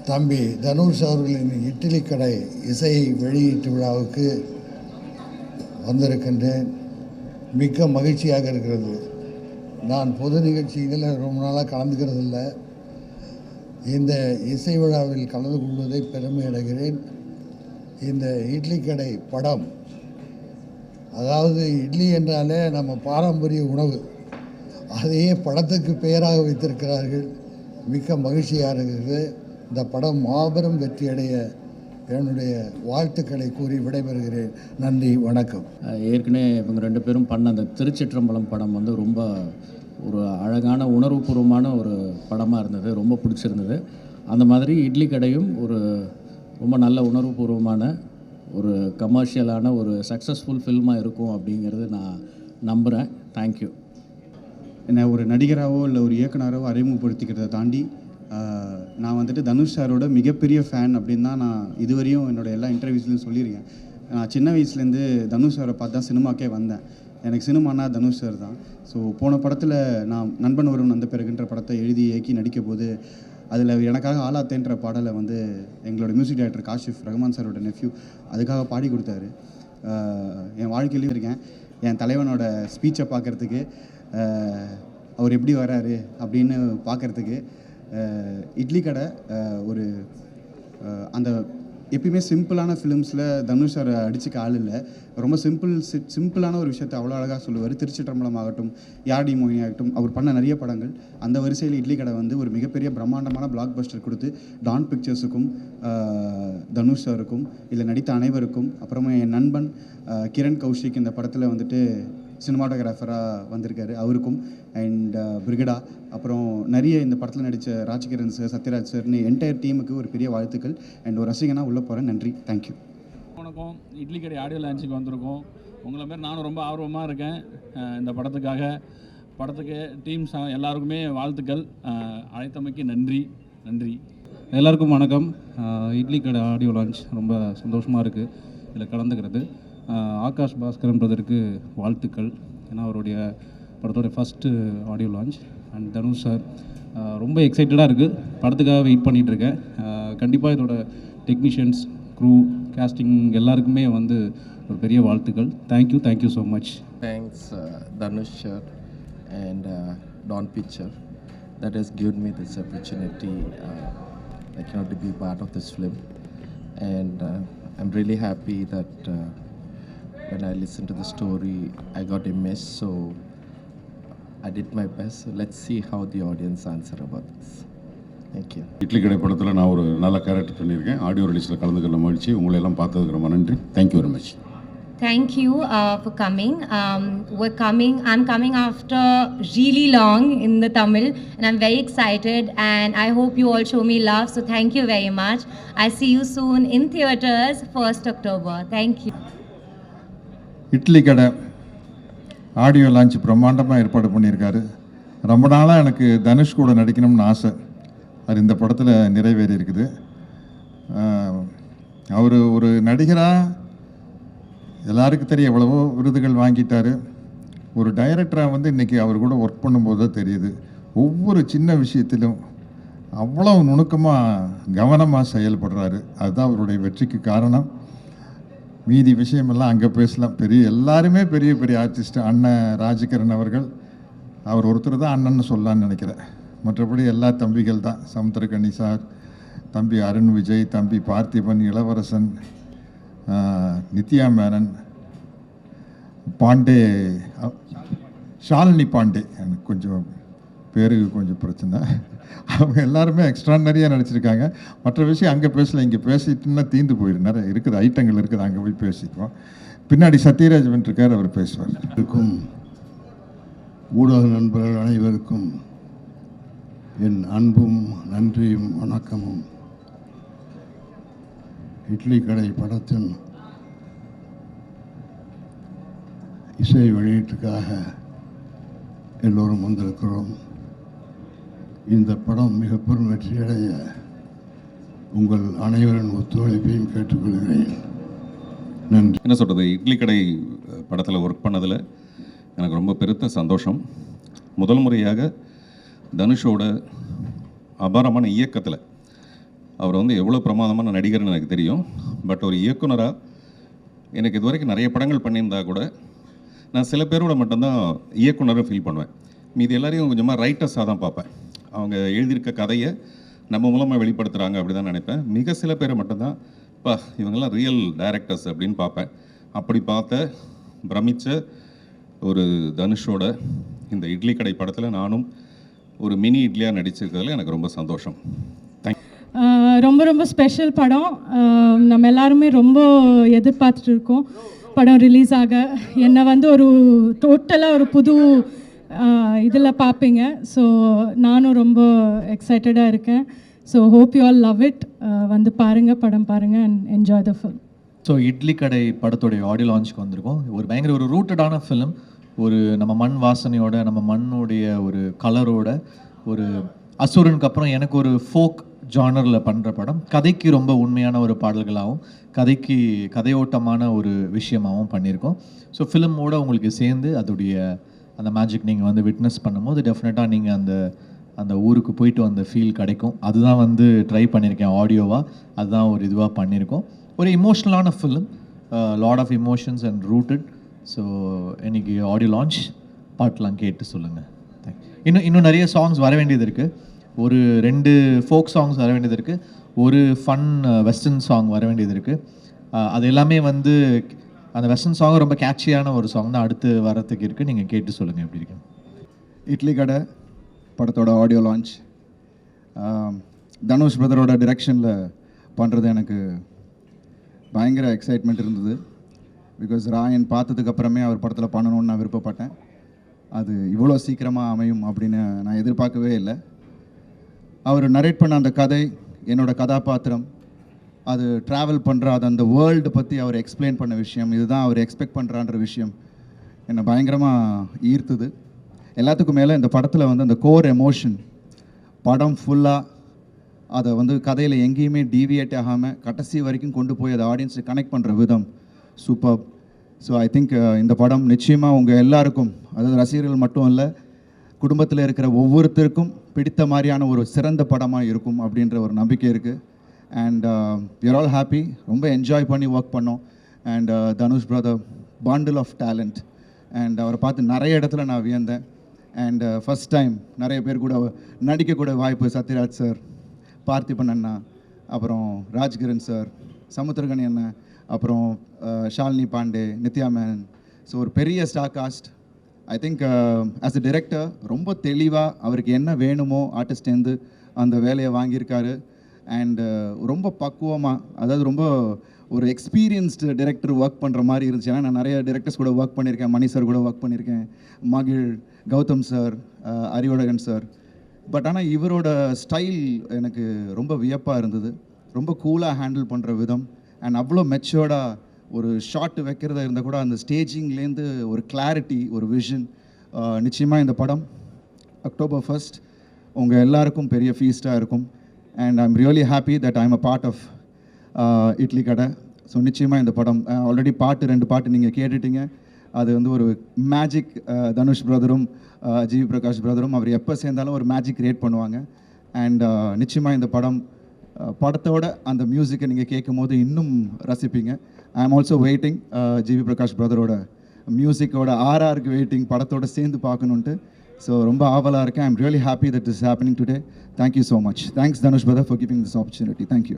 தம்பி தனுஷ் அவர்களின் இட்லி கடை இசை வெளியீட்டு விழாவுக்கு வந்திருக்கின்றேன். மிக்க மகிழ்ச்சியாக இருக்கிறது. நான் பொது நிகழ்ச்சிகளில் ரொம்ப நாளாக கலந்துக்கிறது இல்லை. இந்த இசை விழாவில் கலந்து கொள்வதை பெருமை அடைகிறேன். இந்த இட்லி கடை படம், அதாவது இட்லி என்றாலே நம்ம பாரம்பரிய உணவு, அதையே படத்துக்கு பெயராக வைத்திருக்கிறார்கள். மிக்க மகிழ்ச்சியாக இருக்கிறது. இந்த படம் மாபெரும் வெற்றியடைய என்னுடைய வாழ்த்துக்களை கூறி விடைபெறுகிறேன். நன்றி, வணக்கம். ஏற்கனவே இவங்க ரெண்டு பேரும் பண்ண அந்த திருச்சிற்றம்பலம் படம் வந்து ரொம்ப ஒரு அழகான உணர்வுபூர்வமான ஒரு படமாக இருந்தது, ரொம்ப பிடிச்சிருந்தது. அந்த மாதிரி இட்லி கடையும் ஒரு ரொம்ப நல்ல உணர்வுபூர்வமான ஒரு கமர்ஷியலான ஒரு சக்ஸஸ்ஃபுல் ஃபில்மாக இருக்கும் அப்படிங்கிறது நான் நம்புகிறேன். தேங்க்யூ. என்னை ஒரு நடிகராகவோ இல்லை ஒரு இயக்குனராகவோ அறிமுகப்படுத்திக்கிறத தாண்டி நான் வந்துட்டு தனுஷ் சாரோட மிகப்பெரிய ஃபேன் அப்படின்னு தான் நான் இதுவரையும் என்னோடய எல்லா இன்டர்வியூஸ்லையும் சொல்லியிருக்கேன். நான் சின்ன வயசுலேருந்து தனுஷ் சாரை பார்த்து தான் சினிமாக்கே வந்தேன். எனக்கு சினிமானா தனுஷ் சார் தான். ஸோ போன படத்தில் நான் நண்பன் ஒருவன் வந்த பிறகுன்ற படத்தை எழுதி இயக்கி நடிக்க போது அதில் எனக்காக ஆலாத்தேன்ற பாடலை வந்து எங்களோட மியூசிக் டைரக்டர் காஷிஃப் ரஹ்மான் சாரோட நெஃப்யூ அதுக்காக பாடி கொடுத்தாரு. என் வாழ்க்கையிலையும் இருக்கேன். என் தலைவனோட ஸ்பீச்சை பார்க்குறதுக்கு, அவர் எப்படி வராரு அப்படின்னு பார்க்குறதுக்கு இட்லி கடை ஒரு அந்த எப்பயுமே சிம்பிளான ஃபிலிம்ஸில் தனுஷ் சார் அடிச்சுக்க ஆள் இல்லை. ரொம்ப சிம்பிளான ஒரு விஷயத்தை அவ்வளோ அழகாக சொல்லுவார். திருச்சிற்றம்பலம் ஆகட்டும், யாடி மோகினி ஆகட்டும், அவர் பண்ண நிறைய படங்கள். அந்த வரிசையில் இட்லி கடை வந்து ஒரு மிகப்பெரிய பிரம்மாண்டமான பிளாக் பஸ்டர் கொடுத்து டான் பிக்சர்ஸுக்கும் தனுஷ் சாருக்கும் இதில் நடித்த அனைவருக்கும், அப்புறமா என் நண்பன் கிரண் கௌஷிக் இந்த படத்தில் வந்துட்டு சினிமாட்டோகிராஃபராக வந்திருக்காரு, அவருக்கும் அண்ட் பிரிகடா, அப்புறம் நிறைய இந்த படத்தில் நடித்த ராஜ்கிரண் சார், சத்யராஜ் சார்னு என்டையர் டீமுக்கு ஒரு பெரிய வாழ்த்துக்கள். அண்ட் ஒரு ரசிகனாக உள்ளே போகிறேன். நன்றி, தேங்க்யூ. வணக்கம். இட்லி கடை ஆடியோ லான்ச்சுக்கு வந்திருக்கோம். உங்களை மாரி நானும் ரொம்ப ஆர்வமாக இருக்கேன் இந்த படத்துக்கு டீம்ஸ் எல்லாருக்குமே வாழ்த்துக்கள். அழைத்தமைக்கு நன்றி. எல்லாருக்கும் வணக்கம். இட்லி கடை ஆடியோ லான்ச் ரொம்ப சந்தோஷமாக இருக்குது இதில் கலந்துக்கிறது. ஆகாஷ் பாஸ்கரன் பிரதருக்கு வாழ்த்துக்கள். ஏன்னா அவருடைய படத்தோடைய first audio launch. And Dhanush sir ரொம்ப எக்ஸைட்டடாக இருக்குது. படத்துக்காக வெயிட் பண்ணிகிட்ருக்கேன். கண்டிப்பாக இதோட டெக்னீஷியன்ஸ், க்ரூ, கேஸ்டிங் எல்லாருக்குமே வந்து ஒரு பெரிய வாழ்த்துக்கள். Thank you so much. Thanks Dhanush sir and Dawn Picture that has given me this opportunity to be part of this film, and I'm really happy that when I listened to the story I got immersed, so I did my best. So let's see how the audience answer about this. Thank you. Idli கடை படத்தில் நான் ஒரு நல்ல character பண்ணியிருக்கேன். Audio ரிலீஸில் கலந்துக்கிற மகிழ்ச்சி. உங்களை எல்லாம் பார்த்ததுக்கு ரொம்ப நன்றி. Thank you very much. Thank you for coming. I'm coming after really long in the Tamil, and I'm very excited, and I hope you all show me love. So thank you very much. I see you soon in theaters, 1st October. Thank you. Idli கடை audio launch பிரம்மாண்டமாக ஏற்பாடு பண்ணியிருக்காரு. ரொம்ப நாளாக எனக்கு தனுஷ் கூட நடிக்கணும்னு ஆசை. அது இந்த படத்தில் நிறைவேறி இருக்குது. அவர் ஒரு நடிகராக எல்லாருக்கும் தெரியும், எவ்வளவோ விருதுகள் வாங்கிட்டார். ஒரு டைரக்டராக வந்து இன்றைக்கி அவர் கூட ஒர்க் பண்ணும்போது தான் தெரியுது, ஒவ்வொரு சின்ன விஷயத்திலும் அவ்வளோ நுணுக்கமாக கவனமாக செயல்படுறாரு. அதுதான் அவருடைய வெற்றிக்கு காரணம். மீதி விஷயமெல்லாம் அங்கே பேசலாம். எல்லாருமே பெரிய ஆர்டிஸ்ட். அண்ணன் ராஜ்கிரண் அவர்கள், அவர் ஒருத்தர் தான் அண்ணன்னு சொல்லலான்னு நினைக்கிறேன். மற்றபடி எல்லா தம்பிகள் தான். சமுத்திரகனி சார், தம்பி அருண் விஜய், தம்பி பார்த்திபன், இளவரசன், நித்யா மேனன், பாண்டே, ஷாலினி பாண்டே, எனக்கு கொஞ்சம் பேருக்கு கொஞ்சம் பிரச்சனை. அவங்க எல்லாருமே எக்ஸ்ட்ரானரியாக நடிச்சிருக்காங்க. மற்ற விஷயம் அங்கே பேசல, இங்கே பேசிட்டுன்னா தீந்து போயிடும். நிறைய இருக்குது, ஐட்டங்கள் இருக்குது, அங்கே போய் பேசிக்குவோம். பின்னாடி சத்யராஜ் இருக்கார், அவர் பேசுவார். இருக்கும் ஊடக நண்பர்கள் அனைவருக்கும் என் அன்பும் நன்றியும் வணக்கமும். இட்லி கடை படத்தின் இசை வெளியீட்டுக்காக எல்லோரும் வந்திருக்கிறோம். இந்த படம் மிக பெரும் வெற்றியடைய உங்கள் அனைவரின் ஒத்துழைப்பையும் கேட்டுக்கொள்கிறேன். நன்றி. என்ன சொல்கிறது, இட்லி கடை படத்தில் ஒர்க் பண்ணதில் எனக்கு ரொம்ப பெருத்த சந்தோஷம். முதல் முறையாக தனுஷோட அபாரமான இயக்கத்தில் அவர் வந்து எவ்வளோ பிரமாதமான நடிகர்னு எனக்கு தெரியும். பட் ஒரு இயக்குனராக எனக்கு இது வரைக்கும் நிறைய படங்கள் பண்ணியிருந்தா கூட நான் சில பேரோட மட்டும்தான் இயக்குனரும் ஃபீல் பண்ணுவேன். மீதி எல்லாரையும் கொஞ்சமாக ரைட்டர்ஸாக தான் பார்ப்பேன். அவங்க எழுதியிருக்க கதையை நம்ம மூலமாக வெளிப்படுத்துகிறாங்க அப்படி தான் நினைப்பேன். மிக சில பேரை மட்டும்தான் இப்போ இவங்கெல்லாம் ரியல் டைரக்டர்ஸ் அப்படின்னு பார்ப்பேன். அப்படி பார்த்த பிரமிச்ச ஒரு தனுஷோட இந்த இட்லி கடை படத்தில் நானும் ஒரு மினி இட்லியாக நடிச்சிருக்கிறதுல எனக்கு ரொம்ப சந்தோஷம். ரொம்ப ரொம்ப ஸ்பெஷல் படம். நம்ம எல்லாருமே ரொம்ப எதிர்பார்த்துட்டு இருக்கோம் படம் ரிலீஸ் ஆக. என்னை வந்து ஒரு டோட்டலாக ஒரு புது இதில் பார்ப்பீங்க. ஸோ நானும் ரொம்ப எக்ஸைட்டடாக இருக்கேன். So hope you all love it. வந்து பாருங்கள், படம் பாருங்கள் and enjoy the film. So idli கடை படத்தோடைய ஆடியோ லான்ச்சுக்கு வந்திருக்கோம். ஒரு பயங்கர ஒரு ரூட்டடான ஃபிலிம். ஒரு நம்ம மண் வாசனையோட, நம்ம மண்ணுடைய ஒரு கலரோட, ஒரு அசுரனுக்கு அப்புறம் எனக்கு ஒரு ஃபோக் ஜானரில் பண்ணுற படம். கதைக்கு ரொம்ப உண்மையான ஒரு பாடல்களாகவும் கதையோட்டமான ஒரு விஷயமாகவும் பண்ணியிருக்கோம். ஸோ ஃபிலிமோட உங்களுக்கு சேர்ந்து அதோடைய அந்த மேஜிக் நீங்கள் வந்து விட்னஸ் பண்ணும்போது டெஃபினட்டாக நீங்கள் அந்த ஊருக்கு போயிட்டு வந்த ஃபீல் கிடைக்கும். அதுதான் வந்து ட்ரை பண்ணியிருக்கேன் ஆடியோவாக. அதுதான் ஒரு இதுவாக பண்ணியிருக்கோம். ஒரு இமோஷ்னலான film, lot of emotions and rooted. So இன்றைக்கி ஆடியோ லான்ச் பாட்டெலாம் கேட்டு சொல்லுங்கள். இன்னும் நிறைய சாங்ஸ் வர வேண்டியது இருக்குது. ஒரு 2 ஃபோக் சாங்ஸ் வர வேண்டியது இருக்குது. ஒரு ஃபன் வெஸ்டர்ன் சாங் வர வேண்டியது இருக்குது. அது எல்லாமே வந்து அந்த வெஸ்டர்ன் சாங் ரொம்ப கேட்சியான ஒரு சாங் தான் அடுத்து வரத்துக்கு இருக்குது. நீங்கள் கேட்டு சொல்லுங்கள் எப்படி இருக்கு. இட்லி கடை படத்தோட ஆடியோ லான்ச் தனுஷ் பிரதரோட டிரெக்ஷனில் பண்ணுறது எனக்கு பயங்கர எக்ஸைட்மெண்ட் இருந்தது. பிகாஸ் ராயன் பார்த்ததுக்கப்புறமே அவர் படத்தில் பண்ணணும்னு நான் விருப்பப்பட்டேன். அது இவ்வளோ சீக்கிரமாக அமையும் அப்படின்னு நான் எதிர்பார்க்கவே இல்லை. அவர் நரேட் பண்ண அந்த கதை, என்னோட கதாபாத்திரம், அது ட்ராவல் பண்ணுற அது அந்த வேர்ல்டு பற்றி அவர் எக்ஸ்பிளைன் பண்ண விஷயம், இதுதான் அவர் எக்ஸ்பெக்ட் பண்ணுறான்ற விஷயம் என்னை பயங்கரமாக ஈர்த்துது. எல்லாத்துக்கும் மேலே இந்த படத்தில் வந்து அந்த கோர் எமோஷன் படம் ஃபுல்லாக அதை வந்து கதையில் எங்கேயுமே டீவியேட் ஆகாமல் கடைசி வரைக்கும் கொண்டு போய் அதை ஆடியன்ஸை கனெக்ட் பண்ணுற விதம் சூப்பர். ஸோ ஐ திங்க் இந்த படம் நிச்சயமாக உங்கள் எல்லாருக்கும், அதாவது ரசிகர்கள் மட்டும் இல்லை, குடும்பத்தில் இருக்கிற ஒவ்வொருத்தருக்கும் பிடித்த மாதிரியான ஒரு சிறந்த படமாக இருக்கும் அப்படின்ற ஒரு நம்பிக்கை இருக்குது. And we are all happy. ரொம்ப என்ஜாய் பண்ணி ஒர்க் பண்ணோம். And Dhanush brother bundle of talent. And அவரை பார்த்து நிறைய இடத்துல நான் வியந்தேன். அண்ட் ஃபஸ்ட் டைம் நிறைய பேர் கூட நடிக்கக்கூட வாய்ப்பு. சத்யராஜ் சார், பார்த்திபன் அண்ணா, அப்புறம் ராஜ்கிரண் சார், சமுத்திரகனி அண்ணன், அப்புறம் ஷாலினி பாண்டே, நித்யா மேனன். ஸோ ஒரு பெரிய star cast. I think as a director ரொம்ப தெளிவாக அவருக்கு என்ன வேணுமோ ஆர்டிஸ்டேருந்து அந்த வேலையை வாங்கியிருக்காரு. அண்டு ரொம்ப பக்குவமாக, அதாவது ரொம்ப ஒரு எக்ஸ்பீரியன்ஸ்டு டிரெக்டர் ஒர்க் பண்ணுற மாதிரி இருந்துச்சு. ஏன்னா நான் நிறைய டிரெக்டர்ஸ் கூட ஒர்க் பண்ணியிருக்கேன். மணி சார் கூட ஒர்க் பண்ணியிருக்கேன், மகிழ், Gautham sir, Arivazhagan sir. But ஆனால் இவரோட ஸ்டைல் எனக்கு ரொம்ப வியப்பாக இருந்தது. ரொம்ப கூலாக ஹேண்டில் பண்ணுற விதம் அண்ட் அவ்வளோ மெச்சோர்டாக ஒரு ஷாட் வைக்கிறதா இருந்தால் கூட அந்த ஸ்டேஜிங்லேருந்து ஒரு கிளாரிட்டி, ஒரு விஷன். நிச்சயமாக இந்த படம் October 1st உங்கள் எல்லாருக்கும் பெரிய ஃபீஸ்ட்டாக இருக்கும். And I'm really happy that I'm a part of Idli Kadai. So நிச்சயமாக இந்த படம் ஆல்ரெடி 2 பாட்டு நீங்கள் கேட்டுட்டீங்க. அது வந்து ஒரு மேஜிக். தனுஷ் பிரதரும் ஜிவி பிரகாஷ் பிரதரும் அவர் எப்போ சேர்ந்தாலும் ஒரு மேஜிக் கிரியேட் பண்ணுவாங்க. அண்ட் நிச்சயமாக இந்த படத்தோட அந்த மியூசிக்கை நீங்கள் கேட்கும் போது இன்னும் ரசிப்பீங்க. I am also waiting GV Prakash பிரதரோட மியூசிக்கோட RRக்கு வெயிட்டிங், படத்தோட சேர்ந்து பார்க்கணுன்ட்டு. ஸோ ரொம்ப ஆவலாக இருக்கேன். I am really happy that is happening today. Thank you so much. Thanks Dhanush brother for giving this opportunity. Thank you.